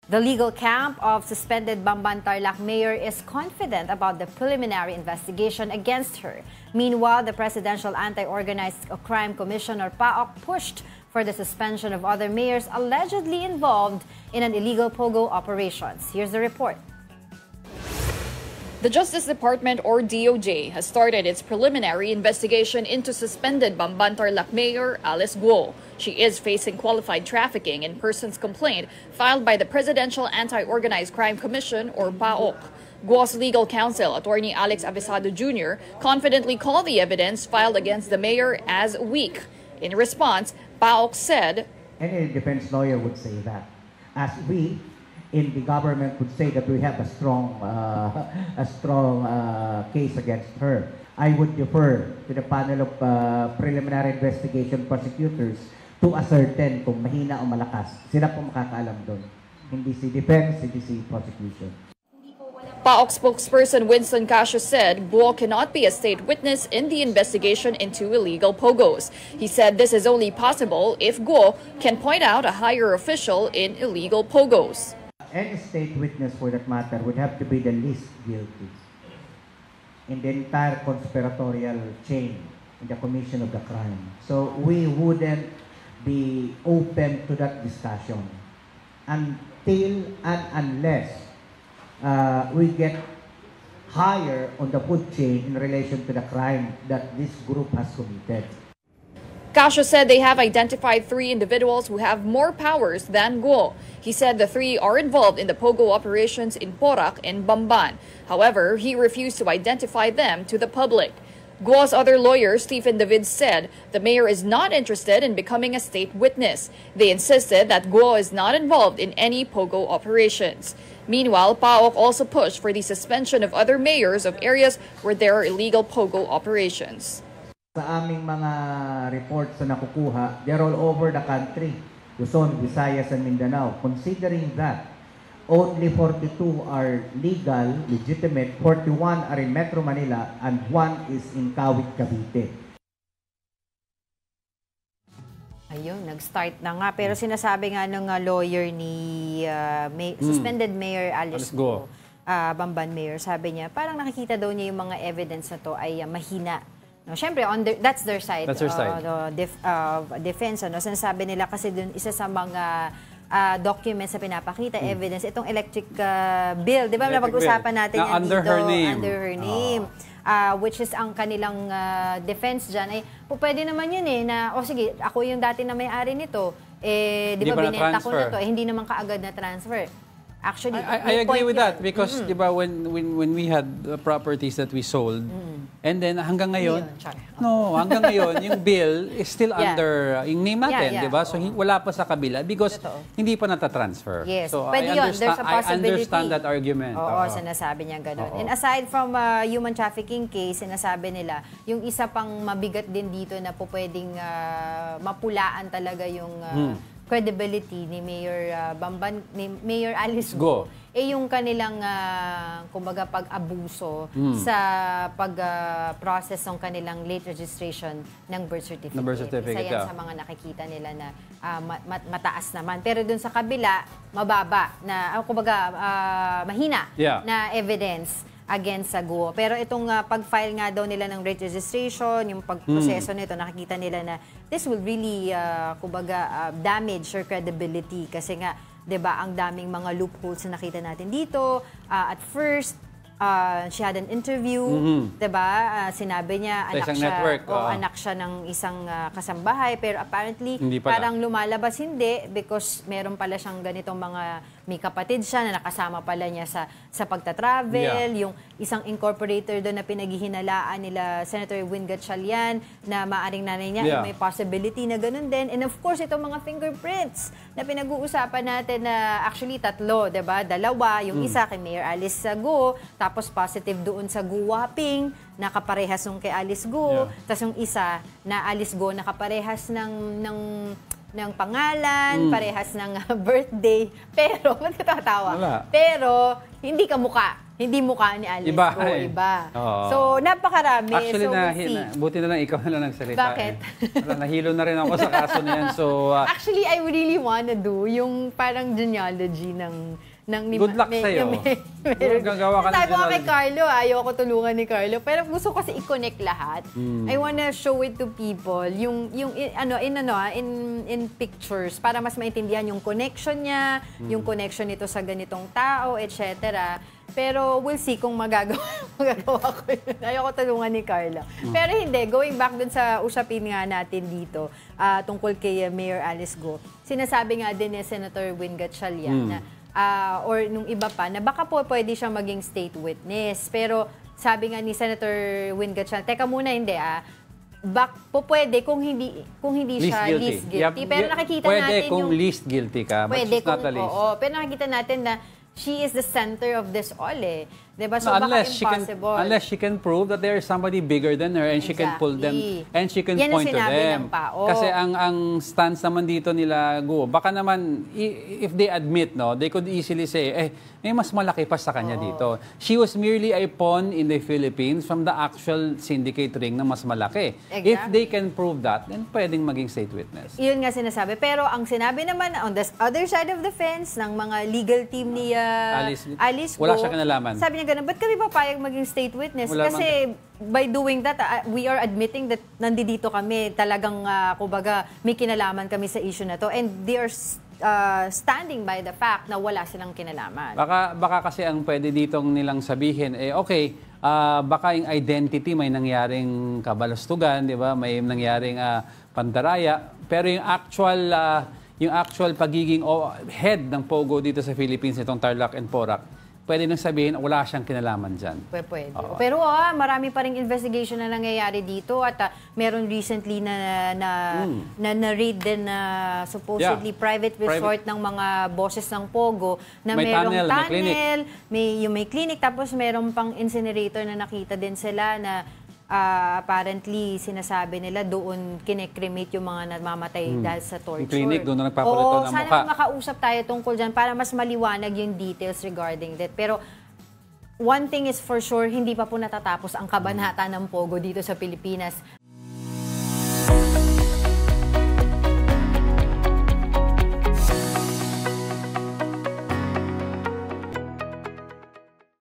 The legal camp of suspended Bamban Tarlac mayor is confident about the preliminary investigation against her. Meanwhile, the Presidential Anti-Organized Crime Commission or PAOC pushed for the suspension of other mayors allegedly involved in an illegal pogo operations. Here's the report. The Justice Department, or DOJ, has started its preliminary investigation into suspended Bamban Tarlac Mayor Alice Guo. She is facing qualified trafficking in persons complaint filed by the Presidential Anti-Organized Crime Commission, or PAOC. Guo's legal counsel, Attorney Alex Avesado Jr., confidently called the evidence filed against the mayor as weak. In response, PAOC said, "Any defense lawyer would say that. As we in the government would say that we have a strong case against her. I would defer to the panel of preliminary investigation prosecutors to ascertain kung mahina o malakas. Sila po makakaalam doon. Hindi si defense, hindi si prosecution." PAOC spokesperson Winston Casio said Guo cannot be a state witness in the investigation into illegal pogos. He said this is only possible if Guo can point out a higher official in illegal pogos. Any state witness, for that matter, would have to be the least guilty in the entire conspiratorial chain in the commission of the crime. So we wouldn't be open to that discussion until and unless we get higher on the food chain in relation to the crime that this group has committed. Casio said they have identified 3 individuals who have more powers than Guo. He said the 3 are involved in the pogo operations in Porac and Bamban. However, he refused to identify them to the public. Guo's other lawyer, Stephen David, said the mayor is not interested in becoming a state witness. They insisted that Guo is not involved in any pogo operations. Meanwhile, PAOC also pushed for the suspension of other mayors of areas where there are illegal pogo operations. Sa aming mga reports na nakukuha, they're all over the country, Luzon, Visayas, and Mindanao. Considering that, only 42 are legal, legitimate, 41 are in Metro Manila, and 1 is in Kawit, Cavite. Ayun, nag-start na nga. Pero sinasabi nga ng lawyer ni suspended Mayor Alice Guo, Bamban Mayor, sabi niya, parang nakikita daw niya yung mga evidence na to ay mahina. No, syempre, that's their side. That's their side. Defense. Ano? Sinasabi nila kasi dun, isa sa mga documents na pinapakita, evidence, itong electric bill. Di ba napag-usapan natin yan under dito? Her name. Under her name. Which is ang kanilang defense dyan. Ay, pwede naman yun na, sige, ako yung dati na may-ari nito. Di ba binenta ko na to? Hindi naman kaagad na transfer. Actually, I agree with that because di ba when we had properties that we sold and then hanggang ngayon hanggang ngayon yung bill is still under yung name natin, di ba? So wala pa sa kabila because hindi pa nata-transfer. Yes. So Pwede there's a possibility. I understand that argument. Oo, sinasabi niya gano'n. And aside from human trafficking case, sinasabi nila yung isa pang mabigat din dito na po pwedeng mapulaan talaga yung credibility ni Mayor Bamban, ni Mayor Alice Guo, yung kanilang kumbaga pag-abuso sa pag-process ng kanilang late registration ng birth certificate. Isa yan sa mga nakikita nila na mataas naman. Pero dun sa kabila, mababa na, kumbaga mahina na evidence against sa Guo. Pero itong pag-file nga daw nila ng rate registration, yung pag-proseso nito, nakikita nila na this will really, kumbaga, damage her credibility. Kasi nga, 'di ba, ang daming mga loopholes na nakita natin dito. At first, she had an interview, 'di ba? Sinabi niya anak siya ng isang kasambahay, pero apparently parang lumalabas hindi because meron pala siyang ganitong mga may kapatid siya na nakasama pala niya sa pagta-travel, yung isang incorporator doon na pinaghihinalaan nila Senator Win Gatchalian na maaring nanay niya, may possibility na ganun din. And of course, itong mga fingerprints na pinag-uusapan natin na actually 3, 'di ba? 2, yung isa kay Mayor Alice Guo, tapos positive doon sa Guwaping, nakaparehas nung kay Alice Guo, tapos yung isa na Alice Guo nakaparehas ng pangalan, parehas ng birthday, pero ba't ka tatawa? Pero hindi kamukha. Hindi mukha ni Alice Iba, Go, iba. Oo. So, napakarami. Actually, so, we'll see. buti na lang ikaw na lang nagsalita. Bakit? Nahilo na rin ako sa kaso na yan. So, Actually, I really wanna do yung parang genealogy ng good luck sa'yo. Gagawa ka ng sabi ko kay genealogy. Carlo, ayoko tulungan ni Carlo. Pero gusto ko kasi i-connect lahat. I wanna show it to people. In pictures para mas maintindihan yung connection niya, yung connection nito sa ganitong tao, etc. Pero we'll see kung magagawa ko yun. Ayoko tulungan ni Carlo. Pero hindi, going back dun sa usapin nga natin dito, tungkol kay Mayor Alice Go, sinasabi nga din ni Senator Win Gatchalian na or nung iba pa, na baka po pwede siyang maging state witness. Pero sabi nga ni Senator Win Gatchalian, teka muna, hindi pwede kung hindi siya least guilty. Pero nakikita pwede natin kung yung least guilty ka, but pwede she's not the kung, least. oo, pero nakikita natin na she is the center of this all eh. Diba? So No, baka impossible. unless she can prove that there is somebody bigger than her and she can pull them and she can Yan ang point to sinabi them. ng PAO. Kasi ang stance naman dito nila Go, baka naman if they admit, no, they could easily say, may mas malaki pa sa kanya dito. She was merely a pawn in the Philippines from the actual syndicate ring na mas malaki. Exactly. If they can prove that, then pwedeng maging state witness. Yun nga sinasabi. Pero ang sinabi naman on the other side of the fence ng mga legal team ni Alice Go, wala siya kinalaman. sabi niya ganun, ba't kami papayag maging state witness? Wala Kasi by doing that, we are admitting that nandito kami, talagang, kumbaga, may kinalaman kami sa issue na to. And they are standing by the fact na wala silang kinalaman. Baka kasi ang pwede ditong nilang sabihin, okay, baka yung identity may nangyaring kabalastugan, di ba? May nangyaring pandaraya. Pero yung actual pagiging head ng Pogo dito sa Philippines, itong Tarlac and Porac, pwede nang sabihin wala siyang kinalaman dyan. Pwede. Pero marami pa ring investigation na nangyayari dito at meron recently na-raid din na supposedly private resort ng mga bosses ng Pogo na May merong tunnel, may clinic, tapos merong pang incinerator na nakita din sila na apparently sinasabi nila doon kine-cremate yung mga namamatay dahil sa torture. Yung clinic, doon na nagpapalito ng mukha. Sana makausap tayo tungkol dyan para mas maliwanag yung details regarding that. Pero one thing is for sure, hindi pa po natatapos ang kabanata ng Pogo dito sa Pilipinas.